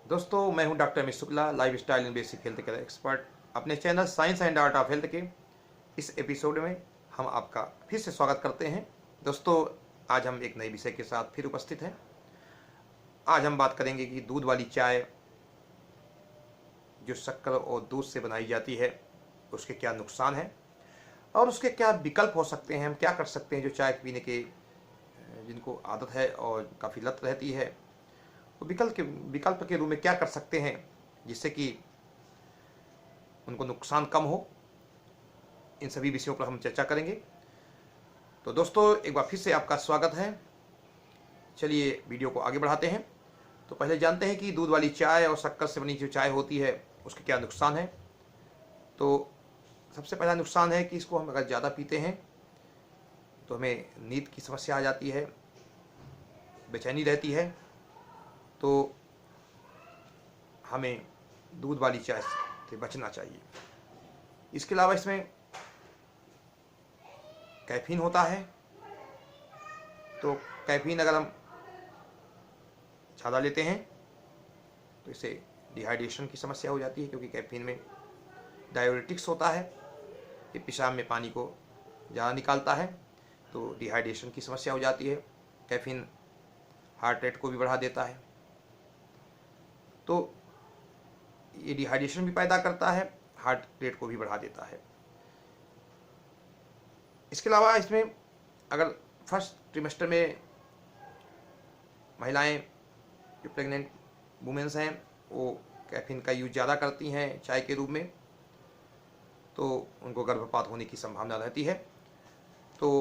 दोस्तों, मैं हूं doctor Amit Shukla, lifestyle and basic health care expert. अपने channel science and art of health के इस एपिसोड में हम आपका फिर से स्वागत करते हैं। दोस्तों, आज हम एक नए विषय के साथ फिर उपस्थित हैं। आज हम बात करेंगे कि दूध वाली चाय जो शक्कर और दूध से बनाई जाती है उसके क्या नुकसान हैं और उसके क्या विकल्प हो सकते हैं। हम क्या कर सकते हैं जो चाय पीने के जिनको आदत है और काफ़ी लत रहती है, वो विकल्प के रूप में क्या कर सकते हैं जिससे कि उनको नुकसान कम हो। इन सभी विषयों पर हम चर्चा करेंगे। तो दोस्तों, एक बार फिर से आपका स्वागत है। चलिए वीडियो को आगे बढ़ाते हैं। तो पहले जानते हैं कि दूध वाली चाय और शक्कर से बनी जो चाय होती है उसके क्या नुकसान है। तो सबसे पहला नुकसान है कि इसको हम अगर ज़्यादा पीते हैं तो हमें नींद की समस्या आ जाती है, बेचैनी रहती है। तो हमें दूध वाली चाय से बचना चाहिए। इसके अलावा इसमें कैफीन होता है। तो कैफीन अगर हम ज़्यादा लेते हैं तो इससे डिहाइड्रेशन की समस्या हो जाती है, क्योंकि कैफीन में डायूरेटिक्स होता है। ये पेशाब में पानी को ज़्यादा निकालता है, तो डिहाइड्रेशन की समस्या हो जाती है। कैफीन हार्ट रेट को भी बढ़ा देता है, तो ये डिहाइड्रेशन भी पैदा करता है, हार्ट रेट को भी बढ़ा देता है। इसके अलावा इसमें अगर फर्स्ट ट्रिमेस्टर में महिलाएं जो प्रेग्नेंट वुमेन्स हैं वो कैफीन का यूज ज़्यादा करती हैं चाय के रूप में, तो उनको गर्भपात होने की संभावना रहती है। तो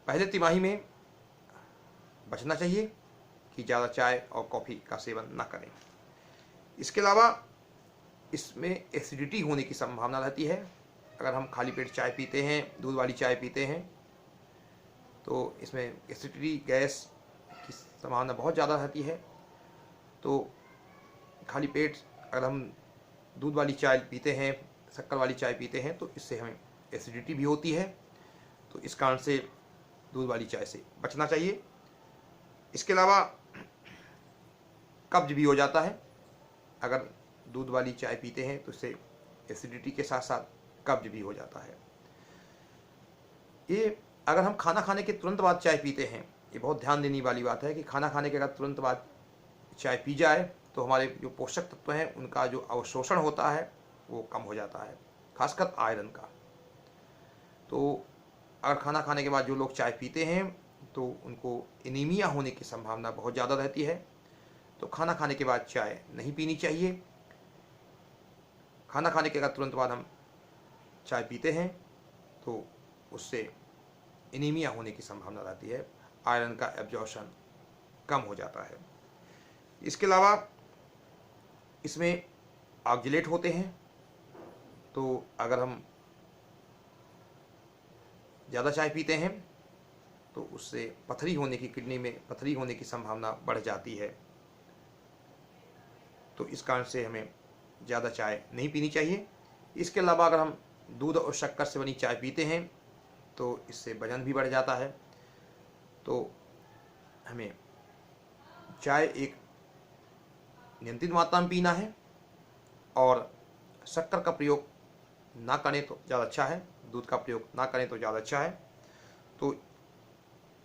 पहले तिमाही में बचना चाहिए कि ज़्यादा चाय और कॉफ़ी का सेवन ना करें। इसके अलावा इसमें एसिडिटी होने की संभावना रहती है। अगर हम खाली पेट चाय पीते हैं, दूध वाली चाय पीते हैं, तो इसमें एसिडिटी गैस की संभावना बहुत ज़्यादा रहती है। तो खाली पेट अगर हम दूध वाली चाय पीते हैं, शक्कर वाली चाय पीते हैं, तो इससे हमें एसिडिटी भी होती है। तो इस कारण से दूध वाली चाय से बचना चाहिए। इसके अलावा कब्ज भी हो जाता है। अगर दूध वाली चाय पीते हैं तो इससे एसिडिटी के साथ साथ कब्ज भी हो जाता है। ये अगर हम खाना खाने के तुरंत बाद चाय पीते हैं, ये बहुत ध्यान देने वाली बात है कि खाना खाने के अगर तुरंत बाद चाय पी जाए तो हमारे जो पोषक तत्व हैं उनका जो अवशोषण होता है वो कम हो जाता है, खासकर आयरन का। तो अगर खाना खाने के बाद जो लोग चाय पीते हैं तो उनको एनीमिया होने की संभावना बहुत ज़्यादा रहती है। तो खाना खाने के बाद चाय नहीं पीनी चाहिए। खाना खाने के बाद तुरंत बाद हम चाय पीते हैं तो उससे एनीमिया होने की संभावना रहती है, आयरन का एब्जॉर्प्शन कम हो जाता है। इसके अलावा इसमें ऑक्जेलेट होते हैं, तो अगर हम ज़्यादा चाय पीते हैं तो उससे पथरी होने की, किडनी में पथरी होने की संभावना बढ़ जाती है। तो इस कारण से हमें ज़्यादा चाय नहीं पीनी चाहिए। इसके अलावा अगर हम दूध और शक्कर से बनी चाय पीते हैं तो इससे वजन भी बढ़ जाता है। तो हमें चाय एक नियंत्रित मात्रा में पीना है और शक्कर का प्रयोग ना करें तो ज़्यादा अच्छा है, दूध का प्रयोग ना करें तो ज़्यादा अच्छा है। तो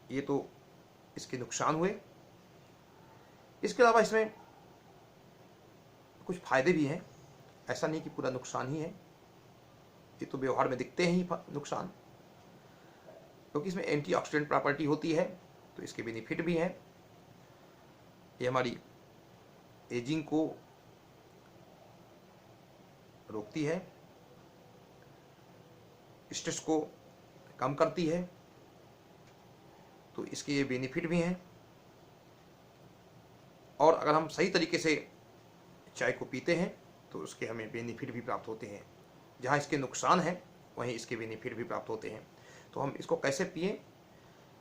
ये तो इसके नुकसान हुए। इसके अलावा इसमें कुछ फ़ायदे भी हैं, ऐसा नहीं कि पूरा नुकसान ही है। ये तो व्यवहार में दिखते हैं ही नुकसान, क्योंकि इसमें एंटीऑक्सीडेंट प्रॉपर्टी होती है, तो इसके बेनिफिट भी हैं। ये हमारी एजिंग को रोकती है, स्ट्रेस को कम करती है, तो इसके ये बेनिफिट भी हैं। और अगर हम सही तरीके से चाय को पीते हैं तो उसके हमें बेनिफिट भी प्राप्त होते हैं। जहाँ इसके नुकसान हैं वहीं इसके बेनिफिट भी प्राप्त होते हैं। तो हम इसको कैसे पिएं?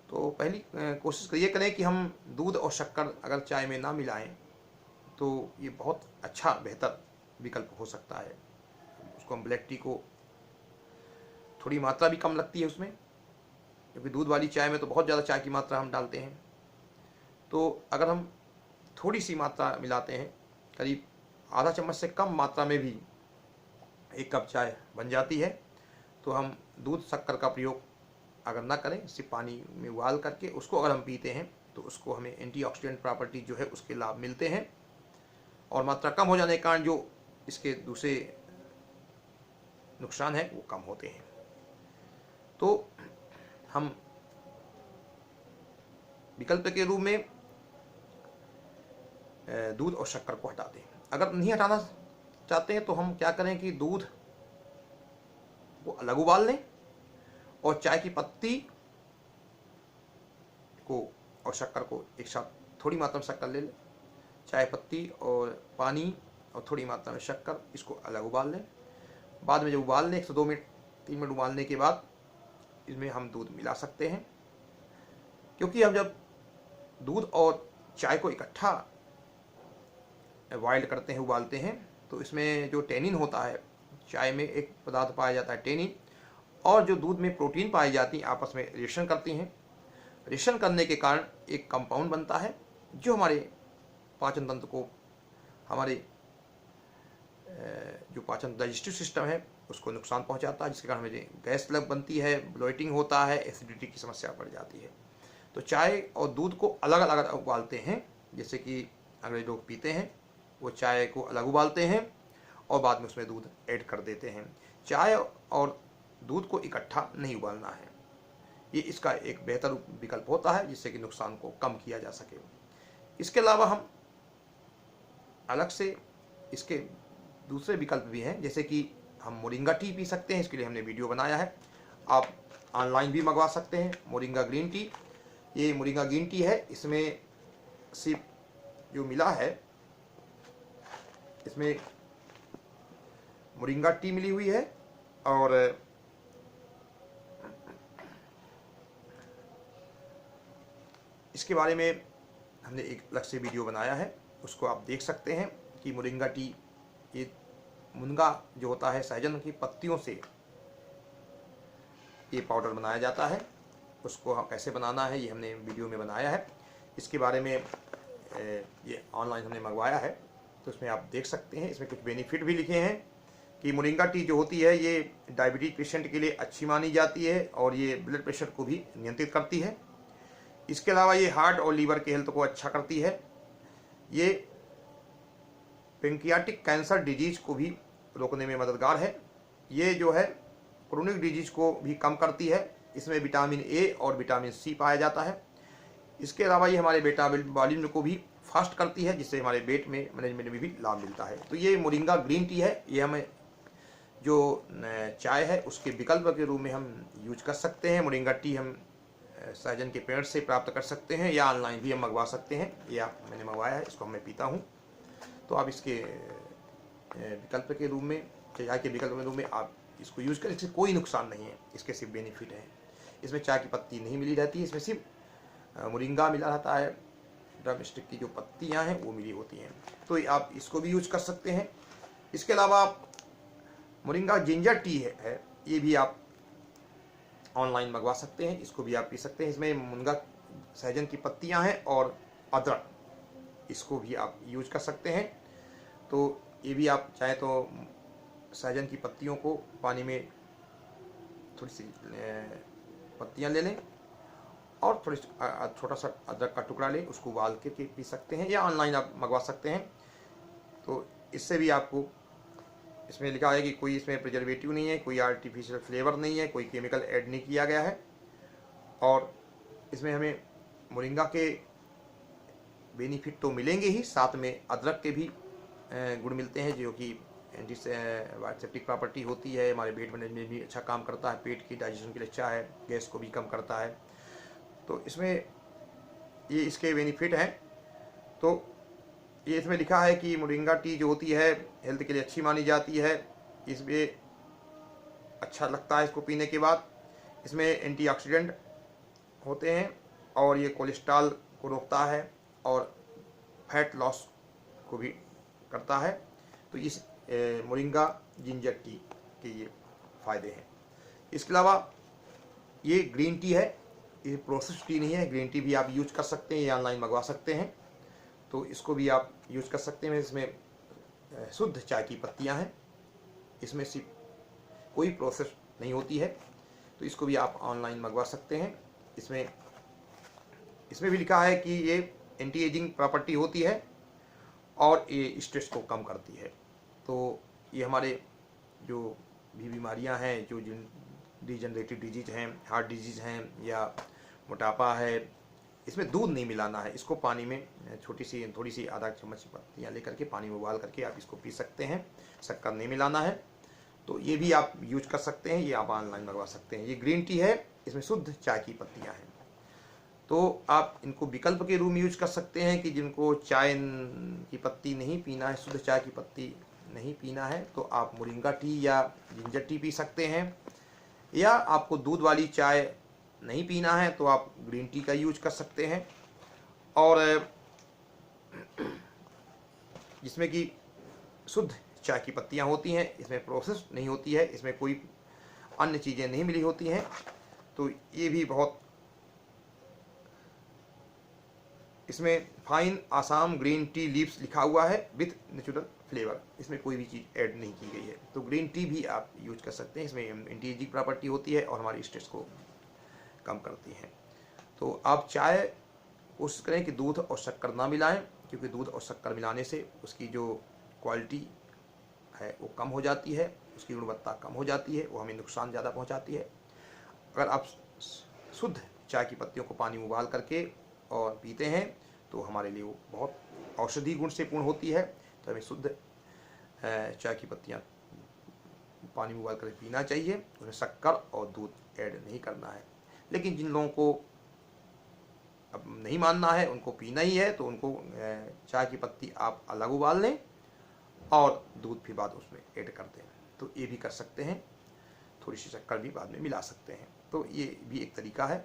तो पहली कोशिश ये करें कि हम दूध और शक्कर अगर चाय में ना मिलाएं, तो ये बहुत अच्छा बेहतर विकल्प हो सकता है। उसको हम ब्लैक टी को थोड़ी मात्रा भी कम लगती है उसमें, क्योंकि दूध वाली चाय में तो बहुत ज़्यादा चाय की मात्रा हम डालते हैं। तो अगर हम थोड़ी सी मात्रा मिलाते हैं, करीब आधा चम्मच से कम मात्रा में भी 1 कप चाय बन जाती है। तो हम दूध शक्कर का प्रयोग अगर ना करें, सिर्फ पानी में उबाल करके उसको अगर हम पीते हैं तो उसको हमें एंटीऑक्सीडेंट प्रॉपर्टी जो है उसके लाभ मिलते हैं, और मात्रा कम हो जाने के कारण जो इसके दूसरे नुकसान है वो कम होते हैं। तो हम विकल्प के रूप में दूध और शक्कर को हटा दें। अगर नहीं हटाना चाहते हैं तो हम क्या करें कि दूध को अलग उबाल लें और चाय की पत्ती को और शक्कर को एक साथ थोड़ी मात्रा में शक्कर ले लें, चाय पत्ती और पानी और थोड़ी मात्रा में शक्कर, इसको अलग उबाल लें। बाद में जब उबाल लें 1 से 2 मिनट 3 मिनट उबालने के बाद इसमें हम दूध मिला सकते हैं, क्योंकि हम जब दूध और चाय को इकट्ठा बॉइल्ड करते हैं, उबालते हैं, तो इसमें जो टेनिन होता है, चाय में एक पदार्थ पाया जाता है टेनिन, और जो दूध में प्रोटीन पाई जाती हैं आपस में रिएक्शन करती हैं। रिएक्शन करने के कारण एक कंपाउंड बनता है जो हमारे पाचन तंत्र को, हमारे जो पाचन डाइजेस्टिव सिस्टम है उसको नुकसान पहुंचाता है, जिसके कारण हमें गैस लग बनती है, ब्लोटिंग होता है, एसिडिटी की समस्या बढ़ जाती है। तो चाय और दूध को अलग अलग उबालते हैं, जैसे कि अंग्रेज लोग पीते हैं, वो चाय को अलग उबालते हैं और बाद में उसमें दूध ऐड कर देते हैं। चाय और दूध को इकट्ठा नहीं उबालना है, ये इसका एक बेहतर विकल्प होता है जिससे कि नुकसान को कम किया जा सके। इसके अलावा हम अलग से इसके दूसरे विकल्प भी हैं, जैसे कि हम मोरिंगा टी पी सकते हैं, इसके लिए हमने वीडियो बनाया है, आप ऑनलाइन भी मंगवा सकते हैं। मोरिंगा ग्रीन टी, ये मोरिंगा ग्रीन टी है, इसमें सिर्फ जो मिला है इसमें मोरिंगा टी मिली हुई है, और इसके बारे में हमने एक अलग से वीडियो बनाया है, उसको आप देख सकते हैं कि मोरिंगा टी, ये मुनगा जो होता है सहजन की पत्तियों से ये पाउडर बनाया जाता है, उसको कैसे बनाना है ये हमने वीडियो में बनाया है। इसके बारे में ये ऑनलाइन हमने मंगवाया है, तो उसमें आप देख सकते हैं। इसमें कुछ बेनिफिट भी लिखे हैं कि मोरिंगा टी जो होती है ये डायबिटीज पेशेंट के लिए अच्छी मानी जाती है और ये ब्लड प्रेशर को भी नियंत्रित करती है। इसके अलावा ये हार्ट और लीवर के हेल्थ को अच्छा करती है। ये पेंक्रियाटिक कैंसर डिजीज को भी रोकने में मददगार है। ये जो है क्रोनिक डिजीज को भी कम करती है। इसमें विटामिन ए और विटामिन सी पाया जाता है। इसके अलावा ये हमारे मेटाबॉलिज्म को भी फास्ट करती है, जिससे हमारे वेट में मैनेजमेंट में भी लाभ मिलता है। तो ये मोरिंगा ग्रीन टी है, ये हमें जो चाय है उसके विकल्प के रूप में हम यूज कर सकते हैं। मोरिंगा टी हम सहजन के पेड़ से प्राप्त कर सकते हैं या ऑनलाइन भी हम मंगवा सकते हैं। ये मैंने मंगवाया है, इसको मैं पीता हूँ। तो आप इसके विकल्प के रूप में, चाय के विकल्प के रूप में आप इसको यूज़ करें, इससे कोई नुकसान नहीं है, इसके सिर्फ बेनिफिट है। इसमें चाय की पत्ती नहीं मिली रहती है, इसमें सिर्फ मोरिंगा मिला रहता है, ड्रम स्टिक की जो पत्तियाँ हैं वो मिली होती हैं। तो आप इसको भी यूज कर सकते हैं। इसके अलावा आप मोरिंगा जिंजर टी है, ये भी आप ऑनलाइन मंगवा सकते हैं, इसको भी आप पी सकते हैं। इसमें मुनगा सहजन की पत्तियां हैं और अदरक, इसको भी आप यूज कर सकते हैं। तो ये भी आप चाहे तो सहजन की पत्तियों को पानी में थोड़ी सी पत्तियां ले लें और थोड़ी छोटा सा अदरक का टुकड़ा लें, उसको उबाल के पी सकते हैं या ऑनलाइन आप मंगवा सकते हैं। तो इससे भी आपको, इसमें लिखा है कि कोई इसमें प्रिजर्वेटिव नहीं है, कोई आर्टिफिशियल फ्लेवर नहीं है, कोई केमिकल ऐड नहीं किया गया है, और इसमें हमें मोरिंगा के बेनिफिट तो मिलेंगे ही, साथ में अदरक के भी गुण मिलते हैं, जो कि एंटीसेप्टिक प्रॉपर्टी होती है, हमारे वेट मैनेजमेंट में भी अच्छा काम करता है, पेट की डाइजेशन के लिए अच्छा है, गैस को भी कम करता है। तो इसमें ये इसके बेनिफिट हैं। तो ये इसमें लिखा है कि मोरिंगा टी जो होती है हेल्थ के लिए अच्छी मानी जाती है, इसमें अच्छा लगता है इसको पीने के बाद। इसमें एंटीऑक्सीडेंट होते हैं और ये कोलेस्ट्रॉल को रोकता है और फैट लॉस को भी करता है। तो इस मोरिंगा जिंजर टी के ये फ़ायदे हैं। इसके अलावा ये ग्रीन टी है, ये प्रोसेस टी नहीं है, ग्रीन टी भी आप यूज कर सकते हैं या ऑनलाइन मंगवा सकते हैं। तो इसको भी आप यूज़ कर सकते हैं। इसमें शुद्ध चाय की पत्तियां हैं, इसमें सिर्फ कोई प्रोसेस नहीं होती है, तो इसको भी आप ऑनलाइन मंगवा सकते हैं। इसमें भी लिखा है कि ये एंटी एजिंग प्रॉपर्टी होती है और ये स्ट्रेस को कम करती है। तो ये हमारे जो भी बीमारियां हैं, जो डिजनरेटिव डिजीज हैं, हार्ट डिजीज हैं या मोटापा है, इसमें दूध नहीं मिलाना है। इसको पानी में थोड़ी सी आधा चम्मच पत्तियाँ लेकर के पानी में उबाल करके आप इसको पी सकते हैं। शक्कर नहीं मिलाना है। तो ये भी आप यूज कर सकते हैं, ये आप ऑनलाइन मंगवा सकते हैं। ये ग्रीन टी है, इसमें शुद्ध चाय की पत्तियाँ हैं। तो आप इनको विकल्प के रूप में यूज कर सकते हैं कि जिनको चाय की पत्ती नहीं पीना है, शुद्ध चाय की पत्ती नहीं पीना है, तो आप मोरिंगा टी या जिंजर टी पी सकते हैं। या आपको दूध वाली चाय नहीं पीना है तो आप ग्रीन टी का यूज कर सकते हैं। और जिसमें कि शुद्ध चाय की पत्तियां होती हैं, इसमें प्रोसेस नहीं होती है, इसमें कोई अन्य चीज़ें नहीं मिली होती हैं। तो ये भी बहुत, इसमें fine Assam green tea leaves लिखा हुआ है विथ नेचुरल फ्लेवर, इसमें कोई भी चीज़ ऐड नहीं की गई है। तो ग्रीन टी भी आप यूज कर सकते हैं, इसमें एंटी एजिंग प्रॉपर्टी होती है और हमारी स्ट्रेस को कम करती हैं। तो आप चाय कोशिश करें कि दूध और शक्कर ना मिलाएं, क्योंकि दूध और शक्कर मिलाने से उसकी जो क्वालिटी है वो कम हो जाती है, उसकी गुणवत्ता कम हो जाती है, वो हमें नुकसान ज़्यादा पहुंचाती है। अगर आप शुद्ध चाय की पत्तियों को पानी में उबाल करके और पीते हैं तो हमारे लिए वो बहुत औषधि गुण से पूर्ण होती है। तो हमें शुद्ध चाय की पत्तियाँ पानी में उबाल कर पीना चाहिए, उसमें शक्कर और दूध ऐड नहीं करना है। लेकिन जिन लोगों को अब नहीं मानना है, उनको पीना ही है, तो उनको चाय की पत्ती आप अलग उबाल लें और दूध फिर बाद उसमें ऐड कर दें, तो ये भी कर सकते हैं। थोड़ी सी शक्कर भी बाद में मिला सकते हैं, तो ये भी एक तरीका है,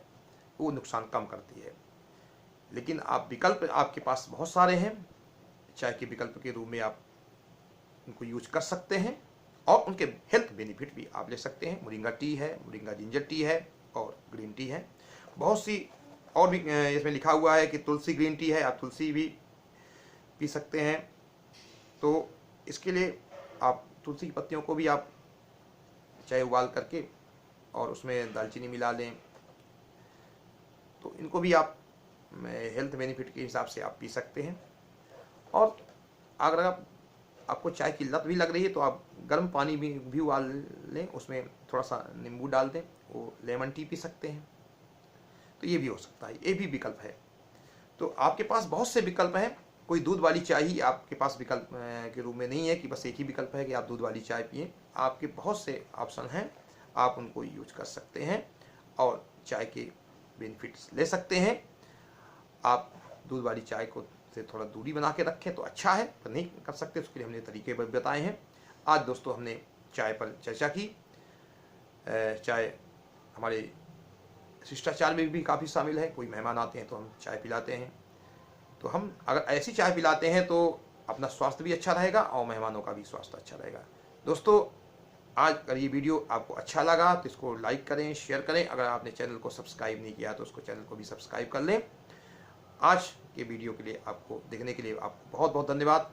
वो नुकसान कम करती है। लेकिन आप विकल्प आपके पास बहुत सारे हैं, चाय के विकल्प के रूप में आप उनको यूज कर सकते हैं और उनके हेल्थ बेनिफिट भी आप ले सकते हैं। मोरिंगा टी है, मोरिंगा जिंजर टी है और ग्रीन टी है। बहुत सी और भी इसमें लिखा हुआ है कि तुलसी ग्रीन टी है, आप तुलसी भी पी सकते हैं। तो इसके लिए आप तुलसी की पत्तियों को भी आप चाय उबाल करके और उसमें दालचीनी मिला लें, तो इनको भी आप हेल्थ बेनिफिट के हिसाब से आप पी सकते हैं। और अगर आपको चाय की लत भी लग रही है तो आप गर्म पानी भी उबाल लें, उसमें थोड़ा सा नींबू डाल दें, वो लेमन टी पी सकते हैं। तो ये भी हो सकता है, ये भी विकल्प है। तो आपके पास बहुत से विकल्प हैं। कोई दूध वाली चाय ही आपके पास विकल्प के रूप में नहीं है कि बस एक ही विकल्प है कि आप दूध वाली चाय पिए। आपके बहुत से ऑप्शन हैं, आप उनको यूज कर सकते हैं और चाय के बेनिफिट्स ले सकते हैं। आप दूध वाली चाय को से थोड़ा दूरी बना के रखें तो अच्छा है, पर नहीं कर सकते उसके लिए हमने तरीके बताए हैं। आज दोस्तों हमने चाय पर चर्चा की। चाय हमारे शिष्टाचार में भी काफ़ी शामिल है। कोई मेहमान आते हैं तो हम चाय पिलाते हैं, तो हम अगर ऐसी चाय पिलाते हैं तो अपना स्वास्थ्य भी अच्छा रहेगा और मेहमानों का भी स्वास्थ्य अच्छा रहेगा। दोस्तों, आज अगर ये वीडियो आपको अच्छा लगा तो इसको लाइक करें, शेयर करें। अगर आपने चैनल को सब्सक्राइब नहीं किया तो उसको चैनल को भी सब्सक्राइब कर लें। आज के वीडियो के लिए आपको देखने के लिए आपको बहुत बहुत धन्यवाद।